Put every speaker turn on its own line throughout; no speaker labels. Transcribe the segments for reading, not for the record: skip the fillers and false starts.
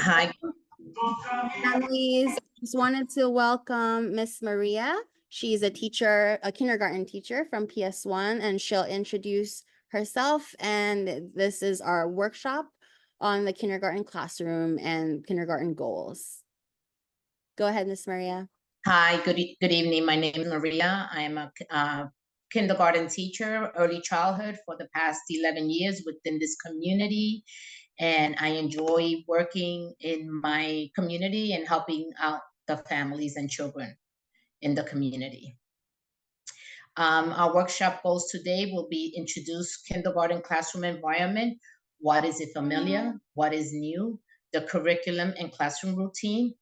Hi.
Families, just wanted to welcome Miss Maria. She's a teacher, a kindergarten teacher from PS1, and she'll introduce herself. And this is our workshop on the kindergarten classroom and kindergarten goals. Go ahead, Miss Maria.
Hi, good evening. My name is Maria. I am a kindergarten teacher, early childhood for the past 11 years within this community. And I enjoy working in my community and helping out the families and children in the community. Our workshop goals today will be introduce kindergarten classroom environment. What is it familiar? What is new? The curriculum and classroom routine.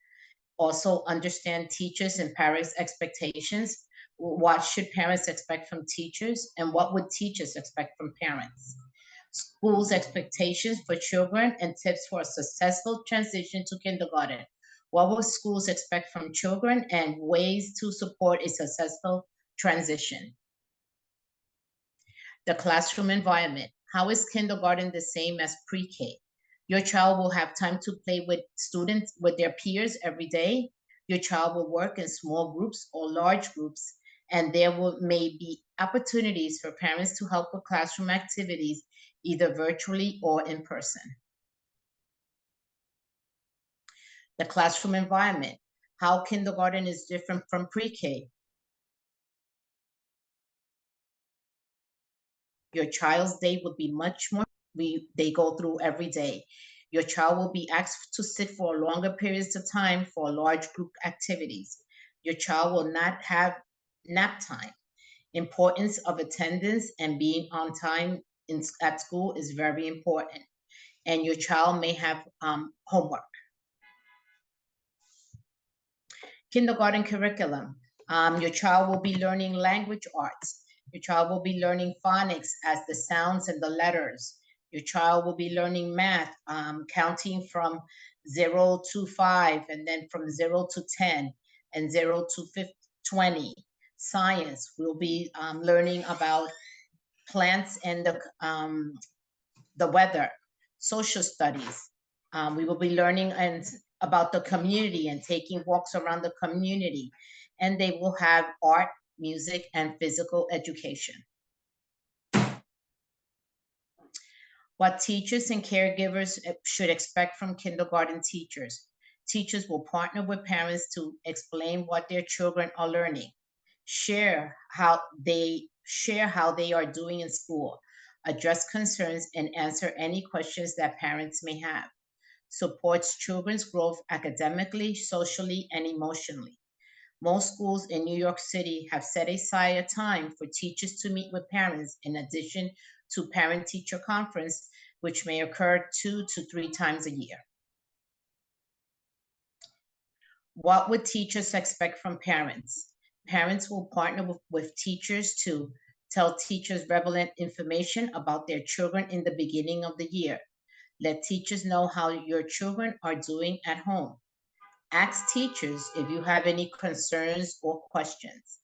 Also understand teachers and parents' expectations. What should parents expect from teachers, and what would teachers expect from parents? Schools' expectations for children and tips for a successful transition to kindergarten. What will schools expect from children and ways to support a successful transition? The classroom environment. How is kindergarten the same as pre-K? Your child will have time to play with students, with their peers every day. Your child will work in small groups or large groups, and there may be opportunities for parents to help with classroom activities, either virtually or in person. The classroom environment. How kindergarten is different from pre-K. Your child's day would be much more they go through every day. Your child will be asked to sit for longer periods of time for large group activities. Your child will not have nap time. Importance of attendance and being on time at school is very important. And your child may have homework. Kindergarten curriculum. Your child will be learning language arts. Your child will be learning phonics as the sounds and the letters. Your child will be learning math, counting from 0 to 5, and then from 0 to 10, and 0 to 20. Science, we'll be learning about plants and the weather. Social studies, we will be learning about the community and taking walks around the community. And they will have art, music, and physical education. What teachers and caregivers should expect from kindergarten teachers. Teachers will partner with parents to explain what their children are learning, share how they are doing in school, address concerns, and answer any questions that parents may have. Supports children's growth academically, socially, and emotionally. Most schools in New York City have set aside a time for teachers to meet with parents in addition to parent-teacher conference, which may occur 2 to 3 times a year. What would teachers expect from parents? Parents will partner with teachers to tell teachers relevant information about their children in the beginning of the year. Let teachers know how your children are doing at home. Ask teachers if you have any concerns or questions.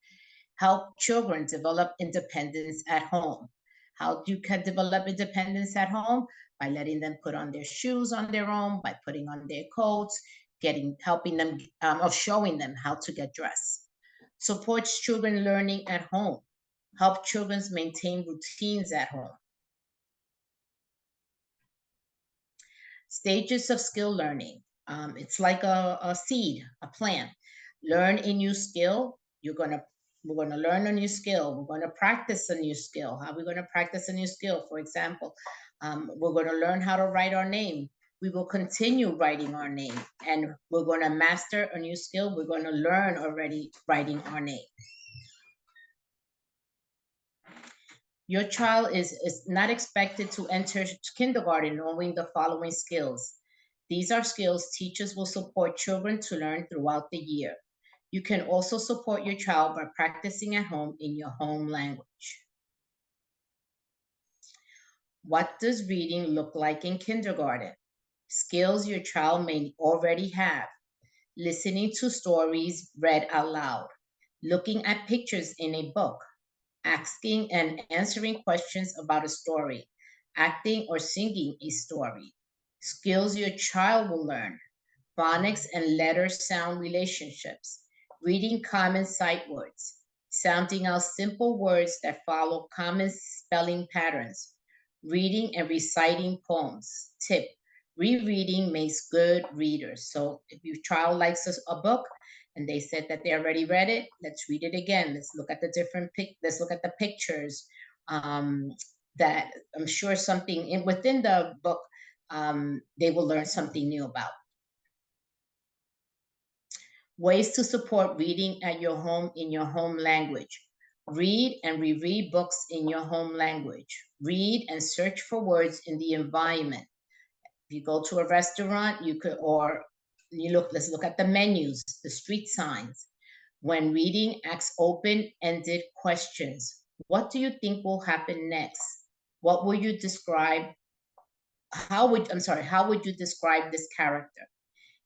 Help children develop independence at home. How you can develop independence at home? By letting them put on their shoes on their own, by putting on their coats, helping them or showing them how to get dressed. Supports children learning at home. Help children maintain routines at home. Stages of skill learning. It's like a seed, a plant. Learn a new skill. We're gonna learn a new skill. We're gonna practice a new skill. How are we gonna practice a new skill? For example, we're gonna learn how to write our name. We will continue writing our name, and we're gonna master a new skill. We're gonna learn already writing our name. Your child is not expected to enter kindergarten knowing the following skills. These are skills teachers will support children to learn throughout the year. You can also support your child by practicing at home in your home language. What does reading look like in kindergarten? Skills your child may already have. Listening to stories read out loud. Looking at pictures in a book. Asking and answering questions about a story, acting or singing a story, Skills your child will learn: phonics and letter-sound relationships, reading common sight words, sounding out simple words that follow common spelling patterns, reading and reciting poems. Tip: rereading makes good readers. So if your child likes a book and they said that they already read it, let's read it again. Let's look at the let's look at the pictures. That I'm sure something within the book they will learn something new about. Ways to support reading at your home in your home language. Read and reread books in your home language. Read and search for words in the environment. If you go to a restaurant, let's look at the menus, the street signs. When reading, ask open-ended questions. What do you think will happen next? What will you describe? How would you describe this character?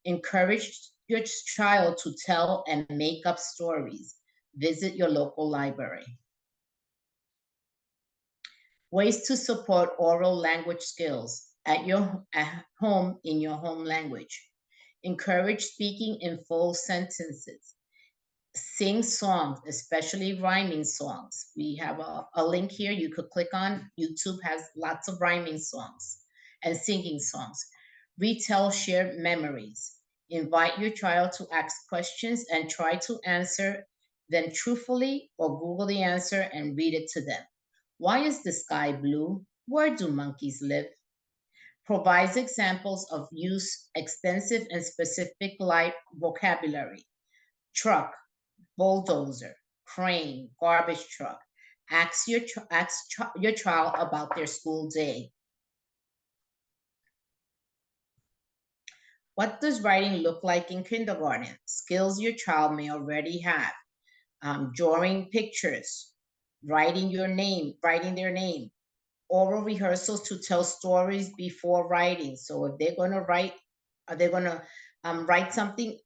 Encourage your child to tell and make up stories. Visit your local library. Ways to support oral language skills at home in your home language. Encourage speaking in full sentences. Sing songs, especially rhyming songs. We have a link here you could click on. YouTube has lots of rhyming songs and singing songs. Retell shared memories. Invite your child to ask questions and try to answer them truthfully, or Google the answer and read it to them. Why is the sky blue? Where do monkeys live? Provides examples of use extensive and specific light vocabulary. Truck, bulldozer, crane, garbage truck. Ask your child about their school day. What does writing look like in kindergarten? Skills your child may already have. Drawing pictures, writing their name, oral rehearsals to tell stories before writing. So if they're going to write something,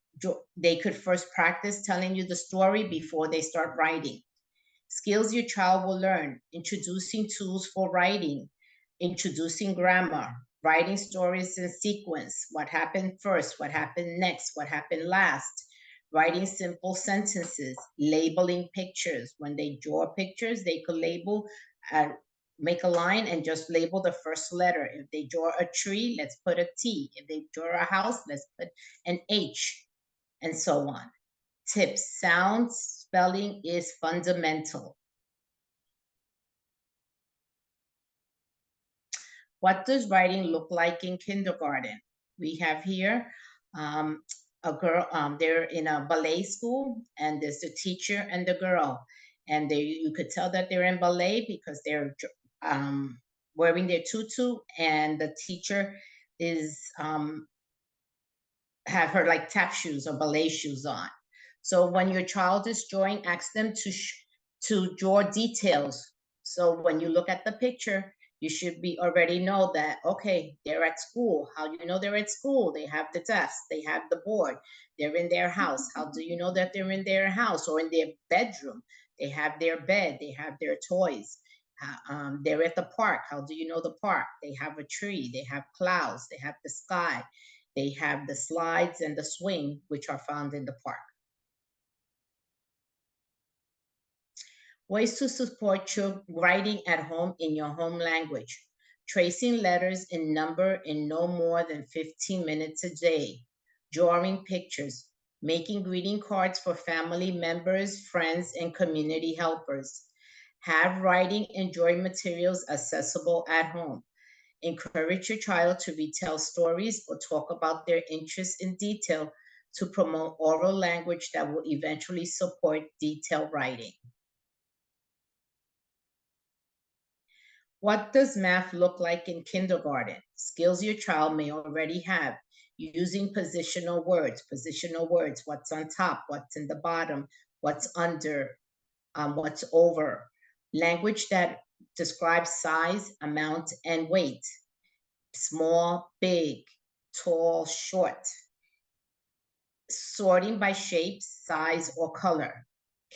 they could first practice telling you the story before they start writing. Skills your child will learn: introducing tools for writing, introducing grammar, writing stories in sequence, what happened first, what happened next, what happened last, writing simple sentences, labeling pictures. When they draw pictures, they could label, make a line and just label the first letter. If they draw a tree, let's put a T. If they draw a house, let's put an H, and so on. Tips: sound spelling is fundamental. What does writing look like in kindergarten? We have here a girl, they're in a ballet school, and there's the teacher and the girl. And you could tell that they're in ballet because they're wearing their tutu, and the teacher is have her like tap shoes or ballet shoes on. So when your child is drawing, ask them to draw details. So when you look at the picture, you should already know that, okay, they're at school. How do you know they're at school? They have the desk, they have the board, they're in their house. How do you know that they're in their house or in their bedroom? They have their bed, they have their toys. They're at the park. How do you know the park? They have a tree, they have clouds, they have the sky. They have the slides and the swing, which are found in the park. Ways to support your writing at home in your home language. Tracing letters in number in no more than 15 minutes a day. Drawing pictures. Making greeting cards for family members, friends, and community helpers. Have writing and drawing materials accessible at home. Encourage your child to retell stories or talk about their interests in detail to promote oral language that will eventually support detailed writing. What does math look like in kindergarten? Skills your child may already have. Using positional words, what's on top, what's in the bottom, what's under, what's over. Language that describes size, amount, and weight. Small, big, tall, short. Sorting by shape, size, or color.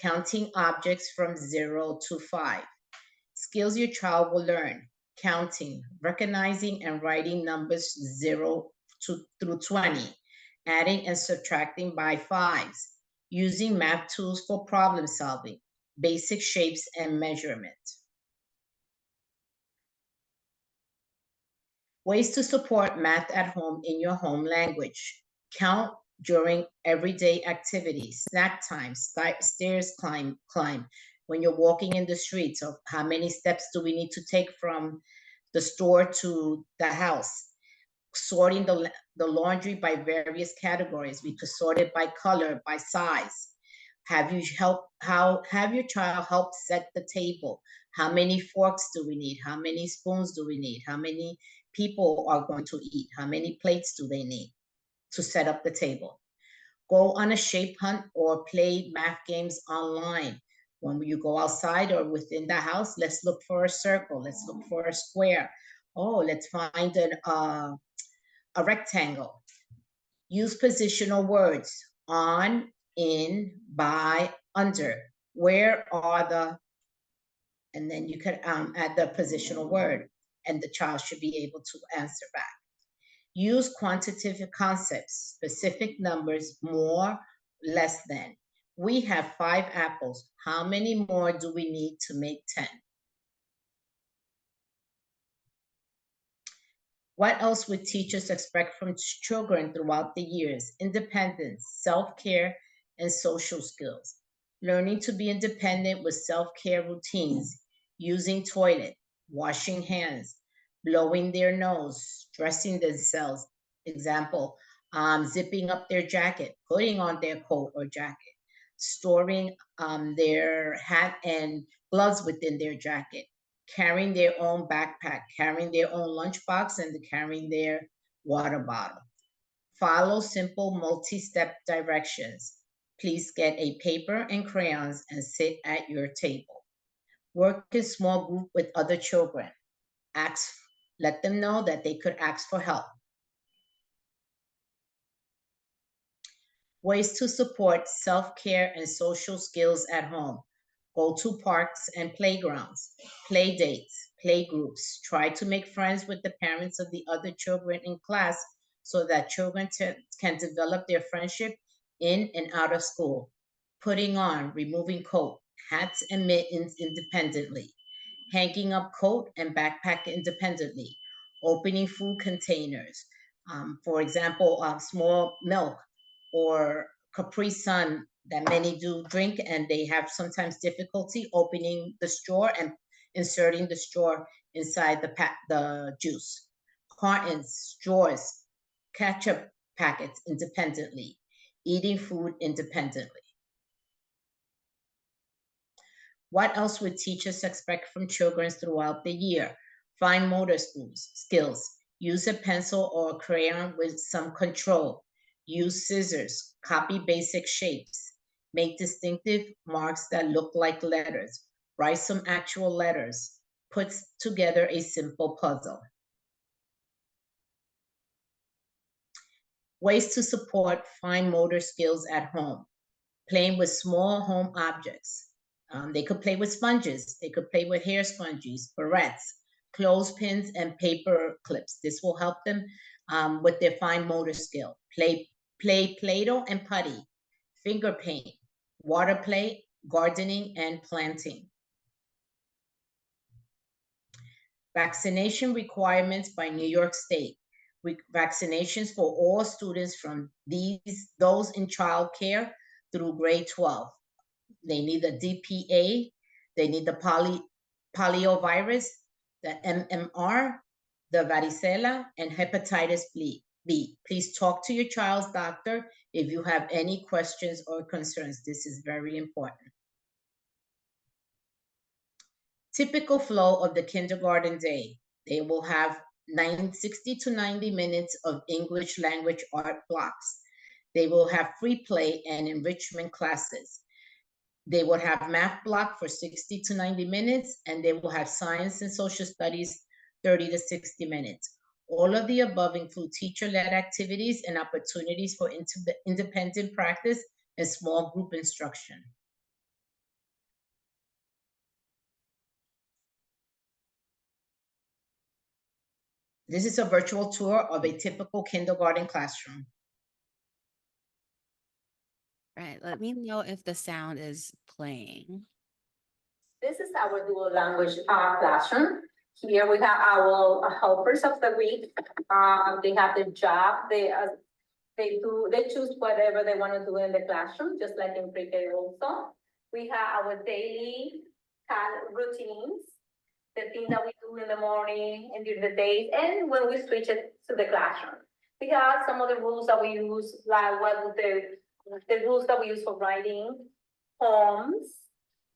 Counting objects from 0 to 5. Skills your child will learn: counting, recognizing and writing numbers 0 through 20, adding and subtracting by fives, using math tools for problem solving, basic shapes and measurement. Ways to support math at home in your home language. Count during everyday activities, snack time, stairs climb, when you're walking in the streets, or how many steps do we need to take from the store to the house. Sorting the laundry by various categories. We could sort it by color, by size. Have your child help set the table? How many forks do we need? How many spoons do we need? How many people are going to eat? How many plates do they need to set up the table? Go on a shape hunt or play math games online. When you go outside or within the house, let's look for a circle. Let's look for a square. Oh, let's find a rectangle. Use positional words: on, in, by, under. Where are the, and then you could add the positional word, and the child should be able to answer back. Use quantitative concepts, specific numbers, more, less than. We have 5 apples. How many more do we need to make 10? What else would teachers expect from children throughout the years? Independence, self-care, and social skills. Learning to be independent with self-care routines, using toilet, washing hands, blowing their nose, dressing themselves. Example, zipping up their jacket, putting on their coat or jacket, storing their hat and gloves within their jacket, carrying their own backpack, carrying their own lunchbox, and carrying their water bottle. Follow simple multi-step directions. Please get a paper and crayons and sit at your table. Work in small group with other children. Let them know that they could ask for help. Ways to support self-care and social skills at home. Go to parks and playgrounds, play dates, play groups. Try to make friends with the parents of the other children in class so that children can develop their friendship in and out of school. Putting on, removing coat, hats and mittens independently. Hanging up coat and backpack independently. Opening food containers. For example, small milk or Capri Sun that many do drink, and they have sometimes difficulty opening the straw and inserting the straw inside the juice. Cartons, straws, ketchup packets independently. Eating food independently. What else would teachers expect from children throughout the year? Fine motor skills. Use a pencil or a crayon with some control. Use scissors. Copy basic shapes. Make distinctive marks that look like letters. Write some actual letters. Put together a simple puzzle. Ways to support fine motor skills at home. Playing with small home objects. They could play with sponges. They could play with hair sponges, barrettes, clothespins, and paper clips. This will help them with their fine motor skill. Play Play-Doh and putty, finger paint, water play, gardening, and planting. Vaccination requirements by New York State. Vaccinations for all students from those in child care through grade 12. They need the DPA, they need the poliovirus, the MMR, the varicella, and hepatitis B. Please talk to your child's doctor if you have any questions or concerns. This is very important. Typical flow of the kindergarten day. They will have 60 to 90 minutes of English language art blocks. They will have free play and enrichment classes. They will have math block for 60 to 90 minutes, and they will have science and social studies 30 to 60 minutes. All of the above include teacher-led activities and opportunities for independent practice and small group instruction. This is a virtual tour of a typical kindergarten classroom.
Right, let me know if the sound is playing.
This is our dual language classroom. Here we have our helpers of the week. They have their job. They choose whatever they want to do in the classroom, just like in pre-K also. We have our daily routines, the things that we do in the morning and during the day, and when we switch it to the classroom. We have some of the rules that we use, like the rules that we use for writing poems.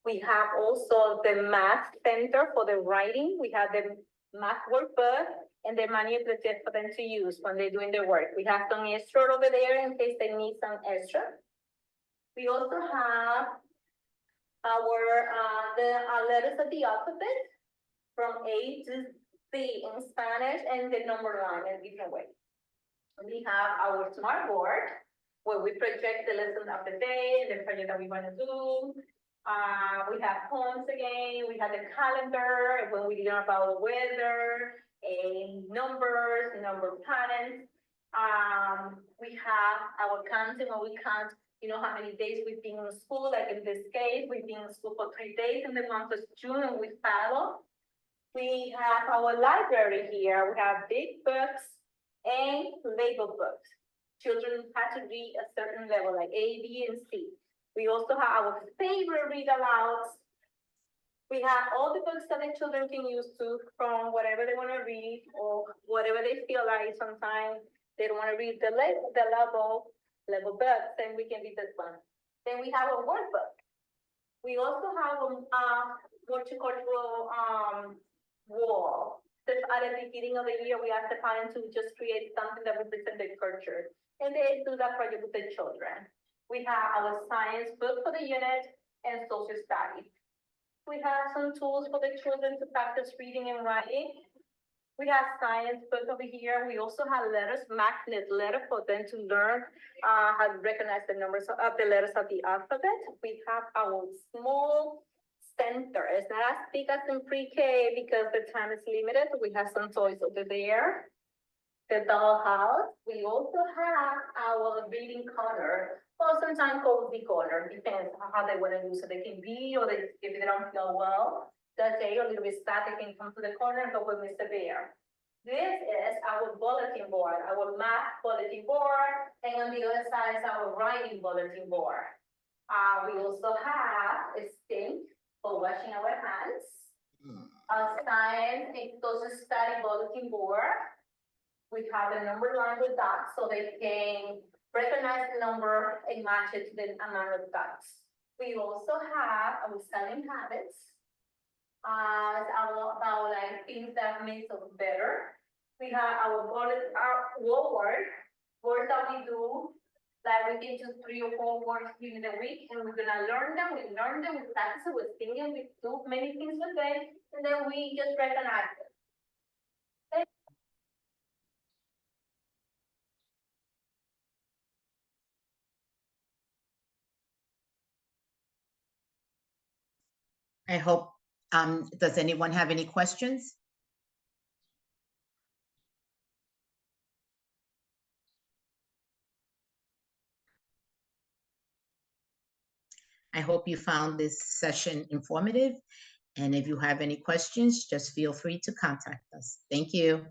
We have also the math center for the writing. We have the math workbook and the manipulative for them to use when they're doing their work. We have some extra over there in case they need some extra. We also have our the letters of the alphabet from A to Z in Spanish and the number line in different ways. We have our smart board where we project the lesson of the day, the project that we want to do. We have poems again. We have the calendar when we learn about weather, numbers, number patterns. We have our counting when we count, how many days we've been in school. Like in this case, we've been in school for 3 days in the month of June, and we follow. We have our library here. We have big books and label books. Children have to read a certain level, like A, B, and C. We also have our favorite read alouds. We have all the books that the children can use to from whatever they want to read or whatever they feel like. Sometimes they don't want to read the level books, then we can read this one. Then we have a workbook. We also have a multicultural wall. So at the beginning of the year, we ask the parents to just create something that represents their culture. And they do that project with the children. We have our science book for the unit and social studies. We have some tools for the children to practice reading and writing. We have science book over here. We also have letters, magnet letter for them to learn how to recognize the numbers of the letters of the alphabet. We have our small center. It's not as big as in pre-K because the time is limited. We have some toys over there. The dollhouse. We also have our reading corner, or sometimes cozy corner, depends on how they want to use it. They can read, or if they don't feel well that day, or a little bit sad, they can come to the corner and go with Mr. Bear. This is our bulletin board, our math bulletin board, and on the other side is our writing bulletin board. We also have a sink for washing our hands. A science and social study bulletin board. We have a number line with dots so they can recognize the number and match it to the amount of dots. We also have our selling habits. About like things that make us better. We have our wall words that we do. Like we can choose 3 or 4 words during the week, and we're gonna learn them. We learn them, we practice it, we sing it, we do many things with them, and then we just recognize it.
I hope, does anyone have any questions? I hope you found this session informative. And if you have any questions, just feel free to contact us. Thank you.